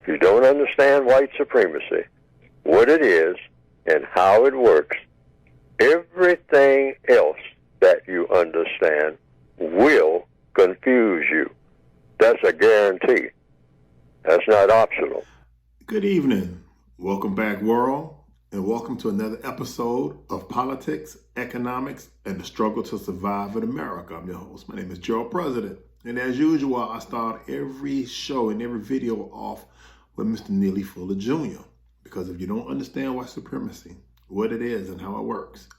If you don't understand white supremacy, what it is and how it works, everything else that you understand will confuse you. That's a guarantee. That's not optional. Good evening. Welcome back, world, and welcome to another episode of Politics, Economics, and the Struggle to Survive in America. I'm your host. My name is Jerrald President. And as usual, I start every show and every video off with Mr. Neely Fuller Jr. Because if you don't understand white supremacy, what it is and how it works,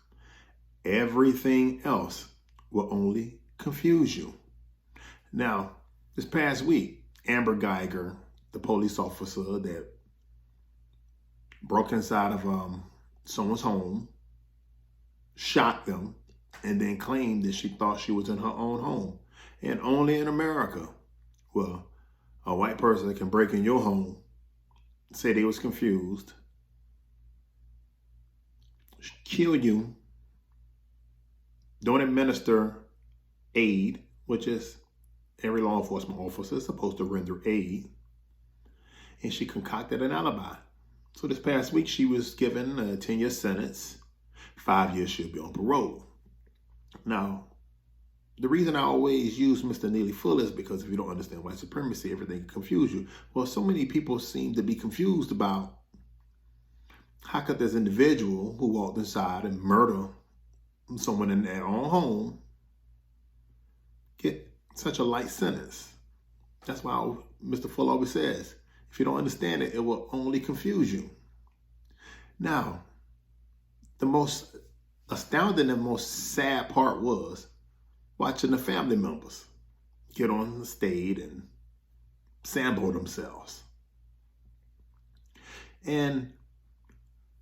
everything else will only confuse you. Now, this past week, Amber Geiger, the police officer that broke inside of someone's home, shot them, and then claimed that she thought she was in her own home. And only in America, well, a white person can break in your home, say they was confused, kill you, don't administer aid, which is every law enforcement officer is supposed to render aid, and she concocted an alibi. So this past week, she was given a 10-year sentence. 5 years she'll be on parole. Now, the reason I always use Mr. Neely Fuller is because if you don't understand white supremacy, everything can confuse you. Well, so many people seem to be confused about how could this individual who walked inside and murdered someone in their own home get such a light sentence. That's why Mr. Fuller always says, if you don't understand it, it will only confuse you. Now, the most astounding and most sad part was watching the family members get on the stage and sample themselves. And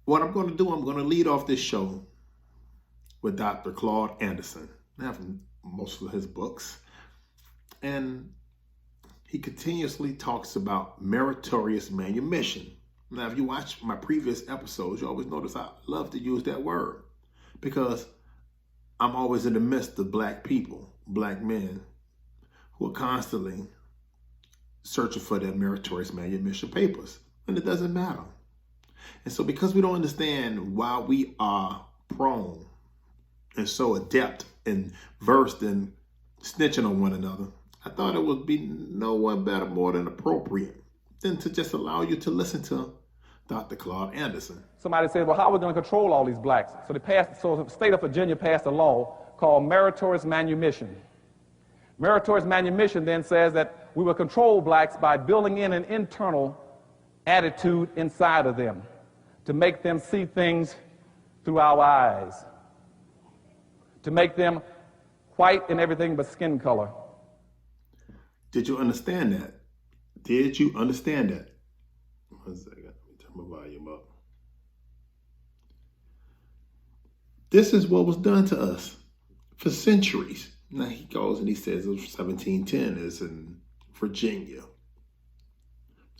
what I'm going to do, I'm going to lead off this show with Dr. Claude Anderson. I have most of his books. And he continuously talks about meritorious manumission. Now, if you watch my previous episodes, you always notice I love to use that word because I'm always in the midst of black people, black men, who are constantly searching for their meritorious manumission papers. And it doesn't matter. And so because we don't understand why we are prone and so adept and versed in snitching on one another, I thought it would be no one better, more than appropriate than to just allow you to listen to Dr. Claude Anderson. Somebody said, well, how are we going to control all these blacks? So the state of Virginia passed a law called meritorious manumission. Meritorious manumission then says that we will control blacks by building in an internal attitude inside of them to make them see things through our eyes, to make them white in everything but skin color. Did you understand that? Did you understand that? 1 second, let me turn my volume up. This is what was done to us for centuries. Now he goes and he says it was 1710 is in Virginia.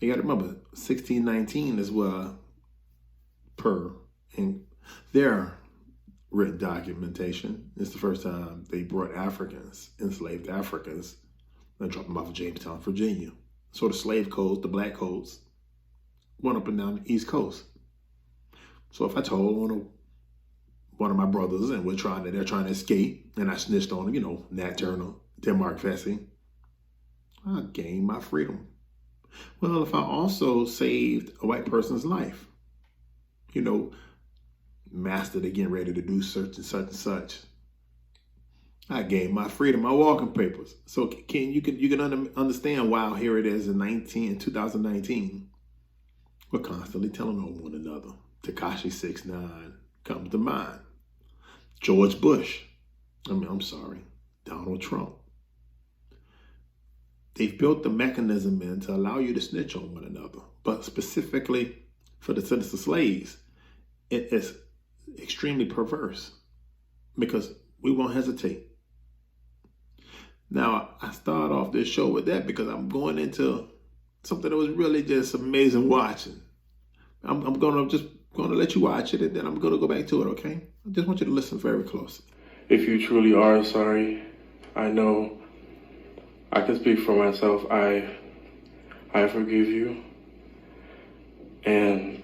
You got to remember, 1619 is where, per in their written documentation, it's the first time they brought Africans, enslaved Africans, and dropped them off of Jamestown, Virginia. So the slave codes, the black codes, went up and down the East Coast. So if I told one of my brothers and they're trying to escape, and I snitched on them, Nat Turner, Denmark Vesey, I gained my freedom. Well, if I also saved a white person's life, master, they getting ready to do such and such and such, I gained my freedom, my walking papers. So you can understand why here it is in 2019, we're constantly telling on one another. Tekashi 6ix9ine comes to mind. George Bush. Donald Trump. They've built the mechanism in to allow you to snitch on one another. But specifically for the citizen slaves, it is extremely perverse because we won't hesitate. Now, I start off this show with that because I'm going into something that was really just amazing watching. I'm going to let you watch it, and then I'm going to go back to it, okay? I just want you to listen very closely. If you truly are sorry, I know I can speak for myself. I forgive you. And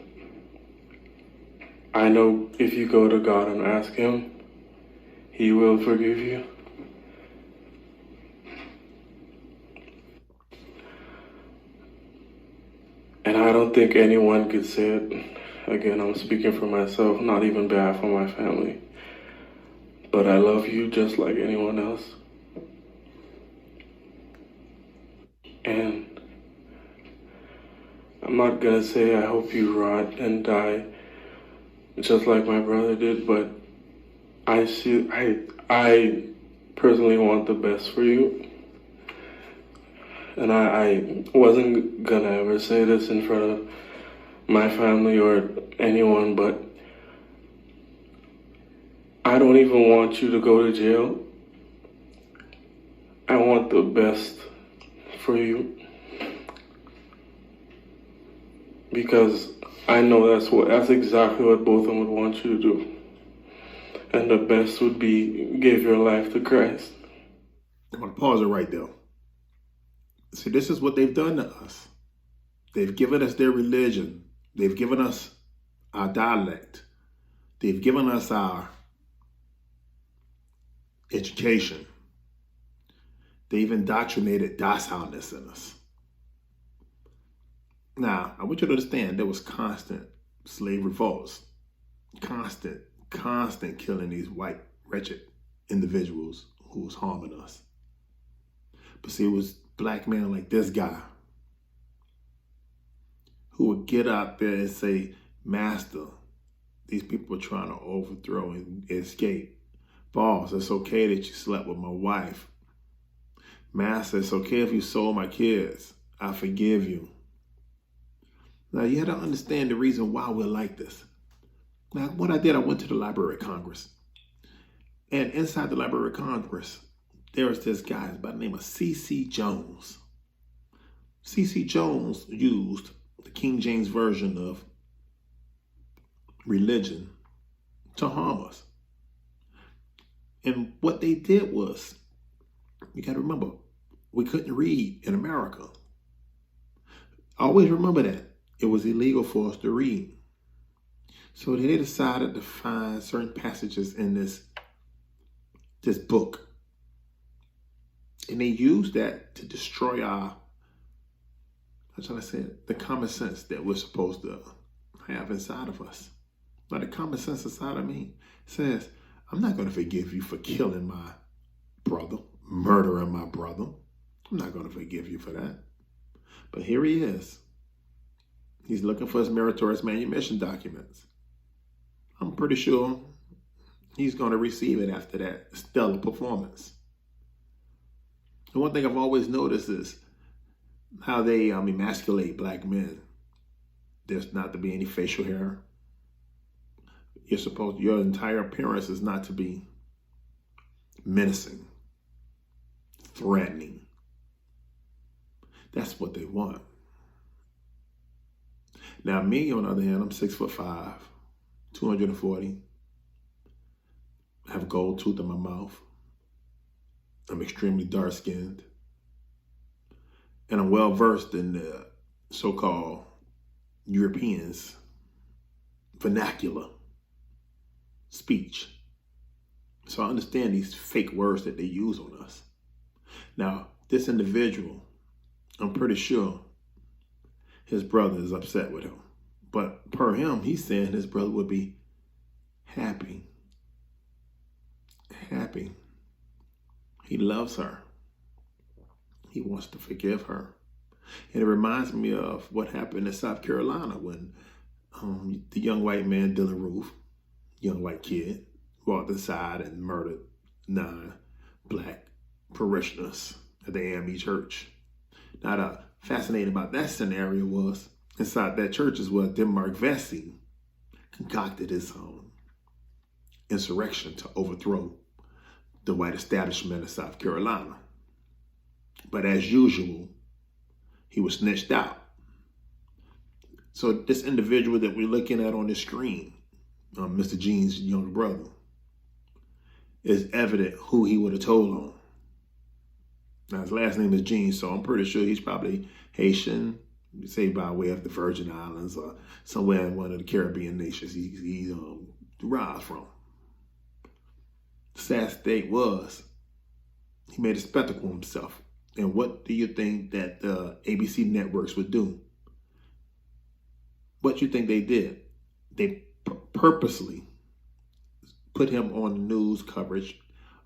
I know if you go to God and ask Him, He will forgive you. And I don't think anyone could say it. Again, I'm speaking for myself, not even behalf of my family. But I love you just like anyone else. And I'm not gonna say I hope you rot and die just like my brother did, but I personally want the best for you. And I wasn't gonna ever say this in front of my family or anyone, but I don't even want you to go to jail. I want the best for you. Because I know that's exactly what both of them would want you to do. And the best would be give your life to Christ. I'm going to pause it right there. See, this is what they've done to us. They've given us their religion. They've given us our dialect. They've given us our education. They've indoctrinated docileness in us. Now, I want you to understand there was constant slave revolts, constant killing these white, wretched individuals who was harming us. But see, it was black men like this guy who would get out there and say, Master, these people are trying to overthrow and escape. Boss, it's okay that you slept with my wife. Master, it's okay if you sold my kids. I forgive you. Now, you have to understand the reason why we're like this. Now, what I did, I went to the Library of Congress. And inside the Library of Congress, there was this guy by the name of C.C. Jones. C.C. Jones used the King James Version of religion to harm us. And what they did was, you got to remember, we couldn't read in America. Always remember that. It was illegal for us to read. So they decided to find certain passages in this book. And they used that to destroy our, how shall I say it, the common sense that we're supposed to have inside of us. Now, the common sense inside of me says, I'm not going to forgive you for killing my brother, murdering my brother. I'm not going to forgive you for that. But here he is. He's looking for his meritorious manumission documents. I'm pretty sure he's going to receive it after that stellar performance. And one thing I've always noticed is how they emasculate black men. There's not to be any facial hair. Your entire appearance is not to be menacing, threatening. That's what they want. Now, me, on the other hand, I'm 6'5", 240. I have gold tooth in my mouth. I'm extremely dark-skinned. And I'm well-versed in the so-called Europeans' vernacular speech. So I understand these fake words that they use on us. Now, this individual, I'm pretty sure his brother is upset with him. But per him, he's saying his brother would be happy. Happy. He loves her. He wants to forgive her. And it reminds me of what happened in South Carolina when the young white man, Dylan Roof, young white kid, walked inside and murdered 9 black parishioners at the AME church. Now, the fascinating about that scenario was inside that church is where Denmark Vesey concocted his insurrection to overthrow the white establishment of South Carolina. But as usual, he was snitched out. So this individual that we're looking at on the screen, Mr. Jean's younger brother, is evident who he would have told on. Now, his last name is Jean, so I'm pretty sure he's probably Haitian, say by way of the Virgin Islands or somewhere in one of the Caribbean nations he derived from. The sad state was he made a spectacle of himself. And what do you think that the ABC networks would do? What do you think they did? They purposely put him on the news coverage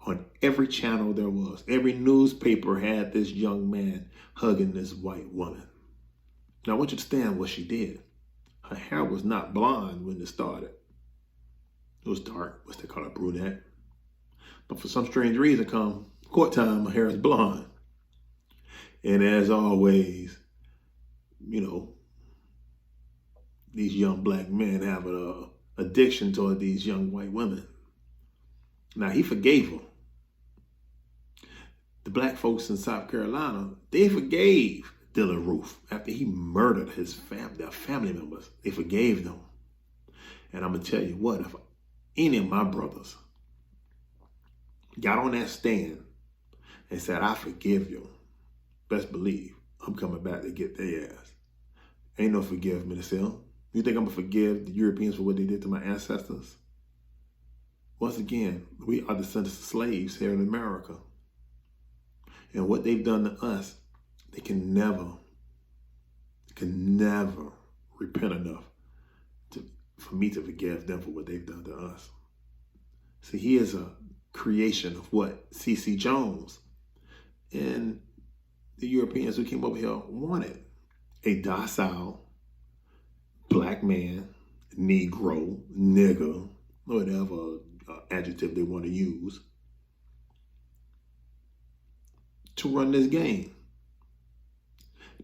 on every channel there was. Every newspaper had this young man hugging this white woman. Now, I want you to understand what she did. Her hair was not blonde when it started. It was dark, what they call a brunette. But for some strange reason, come court time, her hair is blonde. And as always, you know, these young black men have an addiction toward these young white women. Now, he forgave her. The black folks in South Carolina, they forgave Dylann Roof after he murdered their family members. They forgave them. And I'm going to tell you what, if any of my brothers got on that stand and said, I forgive you, best believe I'm coming back to get their ass. Ain't no forgive me to sell. You think I'm going to forgive the Europeans for what they did to my ancestors? Once again, we are descendants of slaves here in America. And what they've done to us, they can never repent enough for me to forgive them for what they've done to us. See, he is a creation of what C.C. Jones and the Europeans who came over here wanted. A docile black man, Negro, nigger, whatever adjective they want to use, to run this game.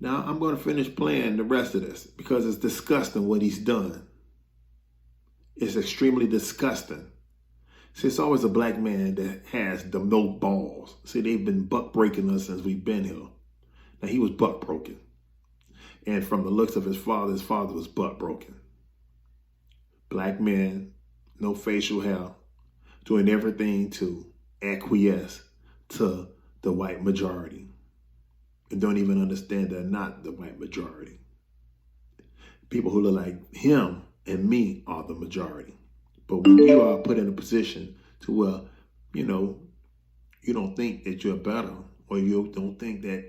Now, I'm going to finish playing the rest of this because it's disgusting what he's done. It's extremely disgusting. See, it's always a black man that has the no balls. See, they've been buck breaking us since we've been here. Now, he was buck broken. And from the looks of his father was buck broken. Black man, no facial hair, doing everything to acquiesce to the white majority. And don't even understand they're not the white majority. People who look like him and me are the majority. But when you are put in a position to where, you know, you don't think that you're better, or you don't think that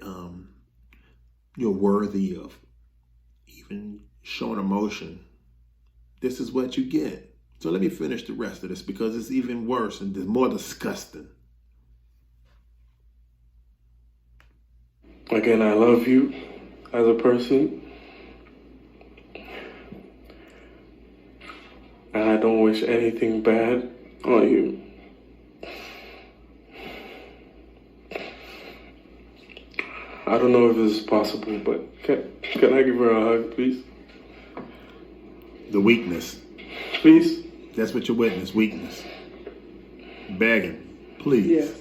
you're worthy of even showing emotion, this is what you get. So let me finish the rest of this because it's even worse and it's more disgusting. Again, I love you as a person. And I don't wish anything bad on you. I don't know if this is possible, but can I give her a hug, please? The weakness. Please? That's what you witness, weakness. Begging, please. Yes.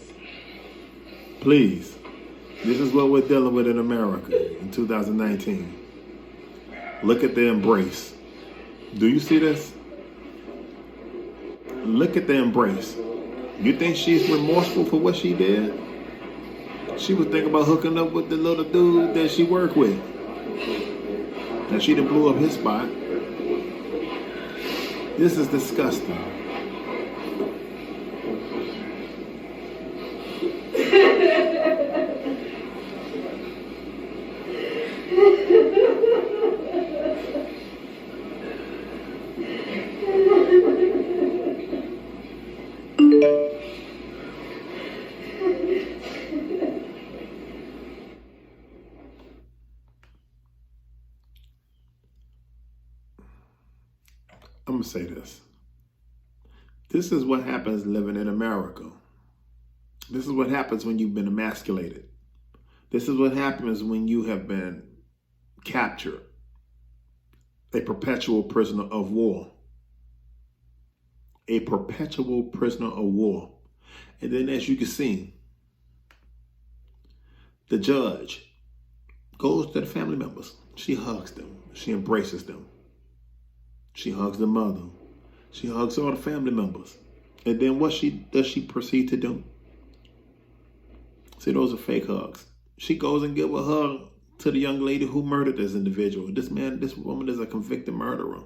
Please. This is what we're dealing with in America in 2019. Look at the embrace. Do you see this? Look at the embrace. You think she's remorseful for what she did? She was thinking about hooking up with the little dude that she worked with. And she done blew up his spot. This is disgusting. I'm going to say this. This is what happens living in America. This is what happens when you've been emasculated. This is what happens when you have been captured. A perpetual prisoner of war. A perpetual prisoner of war. And then as you can see, the judge goes to the family members. She hugs them. She embraces them. She hugs the mother. She hugs all the family members. And then what does she proceed to do? See, those are fake hugs. She goes and gives a hug to the young lady who murdered this individual. This woman is a convicted murderer.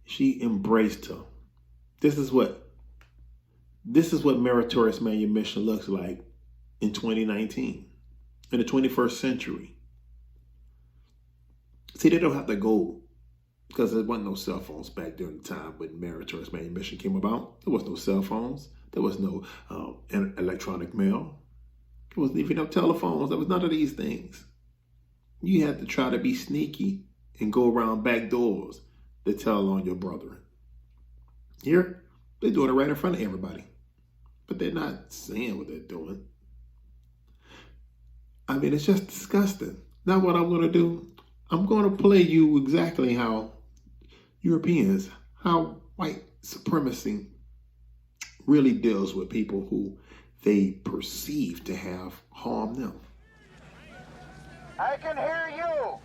She embraced her. This is what meritorious manumission looks like in 2019, in the 21st century. See, they don't have to go, because there wasn't no cell phones back during the time when meritorious manumission came about. There was no cell phones. There was no electronic mail. There wasn't even no telephones. There was none of these things. You had to try to be sneaky and go around back doors to tell on your brethren. Here, they're doing it right in front of everybody. But they're not saying what they're doing. I mean, it's just disgusting. Now what I'm going to do, I'm going to play you exactly how Europeans, how white supremacy really deals with people who they perceive to have harmed them. I can hear you.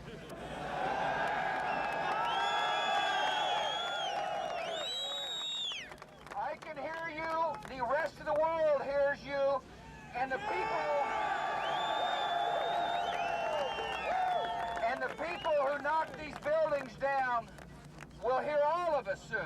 I can hear you. The rest of the world hears you. And the people who knock these buildings down will hear all of us soon.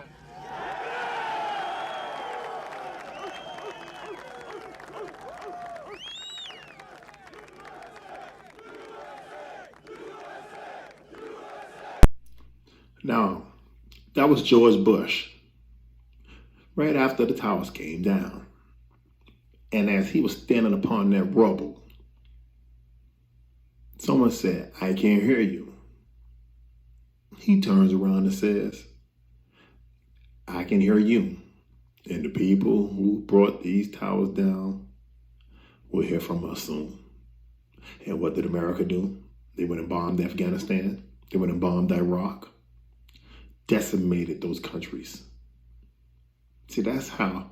Now, that was George Bush, right after the towers came down. And as he was standing upon that rubble, someone said, "I can't hear you." He turns around and says, "I can hear you. And the people who brought these towers down will hear from us soon." And what did America do? They went and bombed Afghanistan. They went and bombed Iraq. Decimated those countries. See, that's how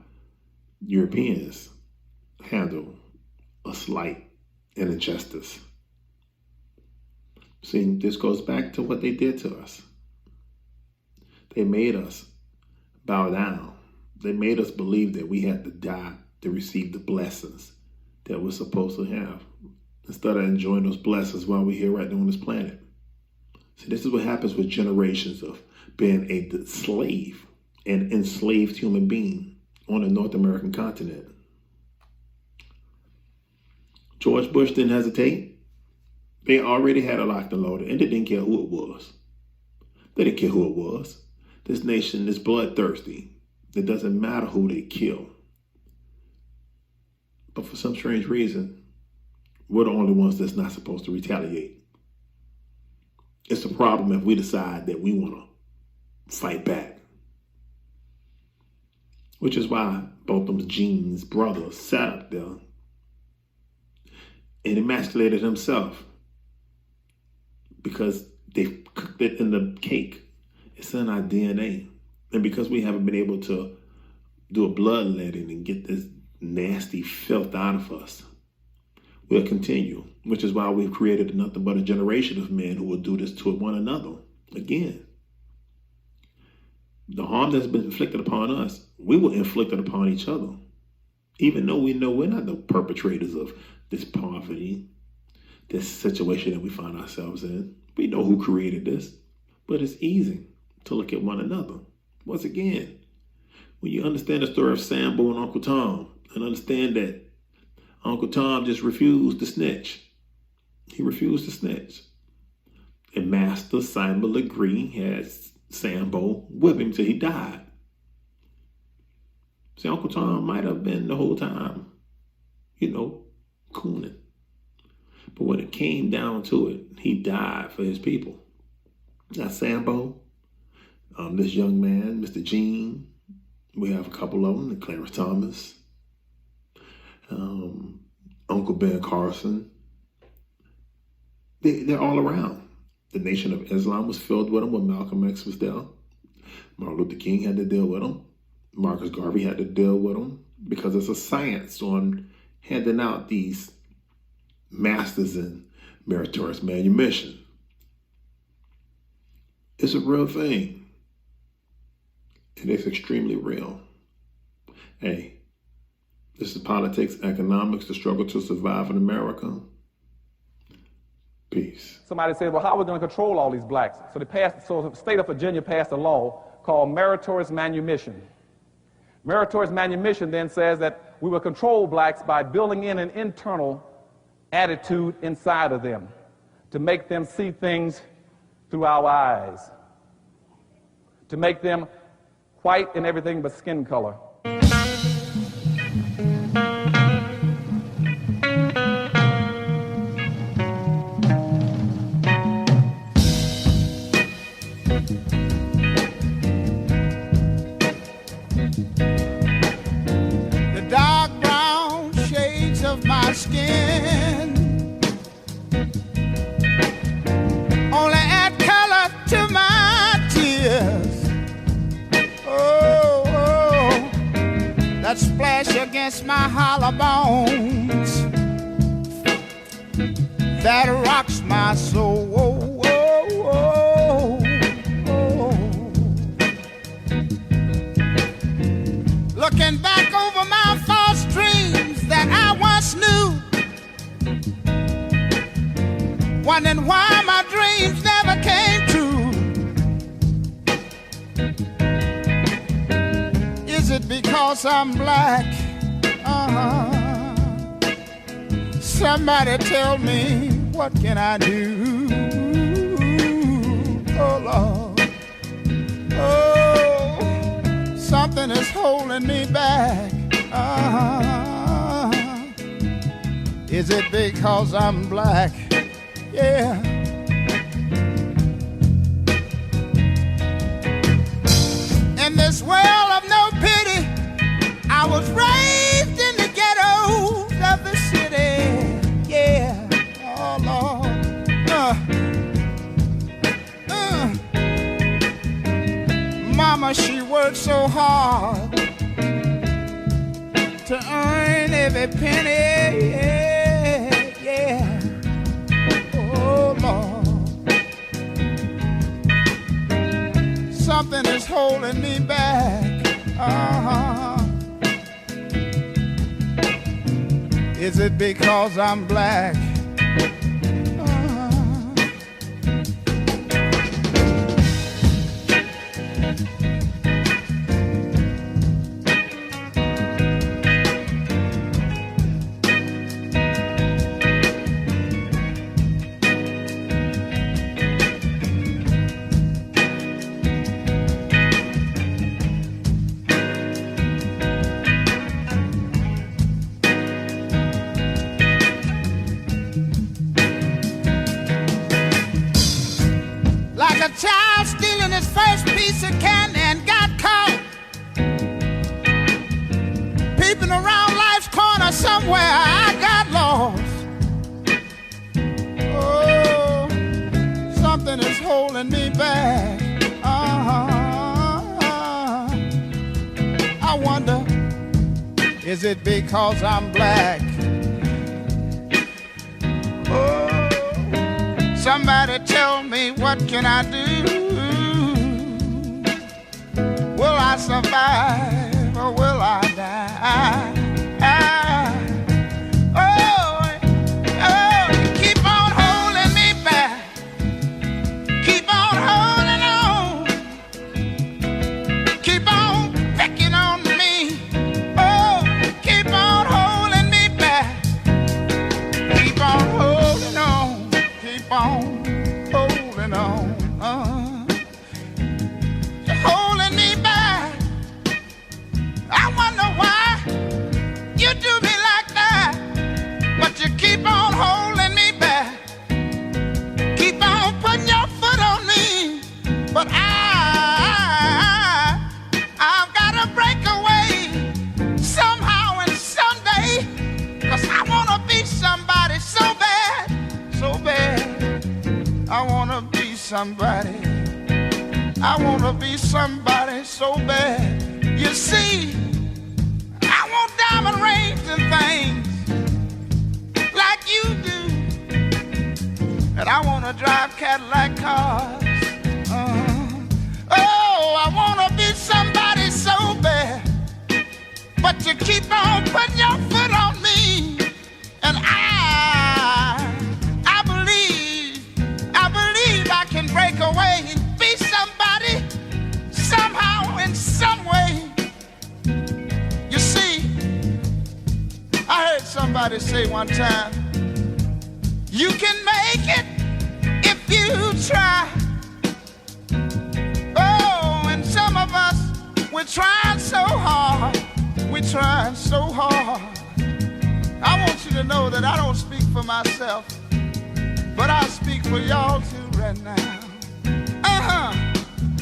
Europeans handle a slight and injustice. See, this goes back to what they did to us. They made us bow down. They made us believe that we had to die to receive the blessings that we're supposed to have, instead of enjoying those blessings while we're here right now on this planet. See, this is what happens with generations of being a slave and enslaved human being on the North American continent. George Bush didn't hesitate. They already had it locked and loaded, and they didn't care who it was. They didn't care who it was. This nation is bloodthirsty. It doesn't matter who they kill. But for some strange reason, we're the only ones that's not supposed to retaliate. It's a problem if we decide that we want to fight back. Which is why both those Gene's brothers sat up there and emasculated himself, because they cooked it in the cake. It's in our DNA. And because we haven't been able to do a bloodletting and get this nasty filth out of us, we'll continue. Which is why we've created nothing but a generation of men who will do this to one another again. The harm that's been inflicted upon us, we will inflict it upon each other. Even though we know we're not the perpetrators of this poverty, this situation that we find ourselves in. We know who created this, but it's easy to look at one another. Once again, when you understand the story of Sambo and Uncle Tom, and understand that Uncle Tom just refused to snitch. He refused to snitch. And Master Simon Legree had Sambo whip him till he died. See, Uncle Tom might have been the whole time, cooning. But when it came down to it, he died for his people. Now Sambo, this young man, Mr. Gene, we have a couple of them, Clarence Thomas, Uncle Ben Carson. They're all around. The Nation of Islam was filled with them when Malcolm X was there. Martin Luther King had to deal with them. Marcus Garvey had to deal with them, because it's a science on handing out these masters in meritorious manumission. It's a real thing. And it's extremely real. Hey, this is politics, economics, the struggle to survive in America. Peace. Somebody said, well, how are we going to control all these blacks? So the state of Virginia passed a law called meritorious manumission. Meritorious manumission then says that we will control blacks by building in an internal attitude inside of them to make them see things through our eyes, to make them white in everything but skin color. The dark brown shades of my skin only add color to my tears. Oh, that splash against my hollow bones that rocks my soul. Looking back over my false dreams that I once knew, wondering why my dreams never came true. Is it because I'm black? Somebody tell me, what can I do? Oh Lord, oh, something is holding me back. Is it because I'm black? Yeah. In this world of no pity, I was raised in the ghettos of the city. Yeah, oh Lord. Mama, she worked so hard to earn every penny. Yeah, yeah. Oh Lord, something is holding me back. Is it because I'm black? Like a child stealing his first piece of candy and got caught, peeping around life's corner somewhere, I got lost. Oh, something is holding me back. I wonder, is it because I'm black? Oh, somebody tell me, what can I do? Will I survive or will I die? Oh, you keep on holding me back. Keep on holding on. Keep on picking on me. Oh, keep on holding me back. Keep on holding on. Keep on holding on. You're holding me back. I wonder why you do me like that. But you keep on holding me back. Keep on putting your foot on me. But I've got to break away somehow and someday. 'Cause I want to be somebody so bad, so bad. I want to be somebody. I want to be somebody so bad. You see, I want diamond rings and things like you do. And I want to drive Cadillac cars. Oh, I want to be somebody so bad. But you keep on putting your foot on me. And I believe somebody say one time, you can make it if you try. Oh, and some of us, we're trying so hard. We're trying so hard. I want you to know that I don't speak for myself, but I speak for y'all too right now.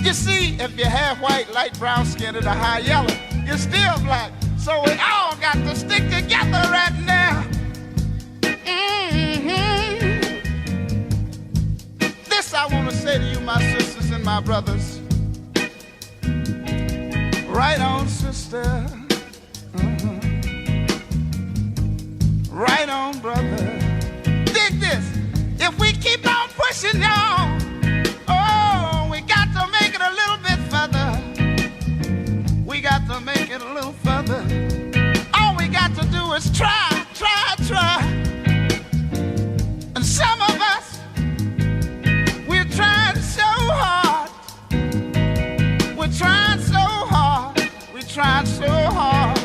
You see, if you're half white, light brown skin, and a high yellow, you're still black. So we all got to stick together right now. This I want to say to you, my sisters and my brothers. Right on, sister. Right on, brother. Dig this. If we keep on pushing, y'all, oh, we got to make it a little bit further. We got to make it a little further. All we got to do is try. And some of us, we're trying so hard. We're trying so hard. We're trying so hard.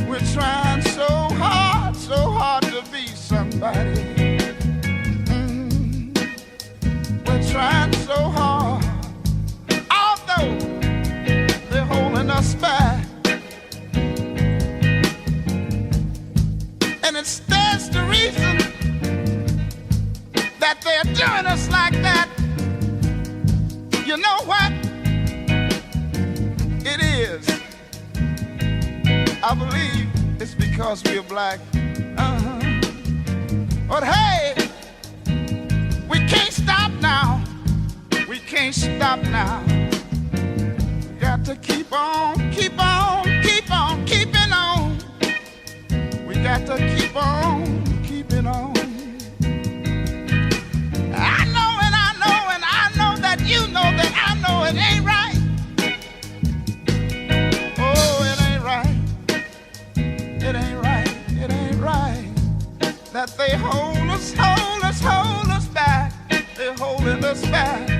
We're trying so hard to be somebody. We're trying so hard, although they're holding us back. And that's the reason that they're doing us like that. You know what? It is. I believe it's because we're black. But hey, we can't stop now. We can't stop now. We got to keep on keeping on. We got to keep on keeping on. I know that you know that I know it ain't right. That they hold us back. They're holding us back.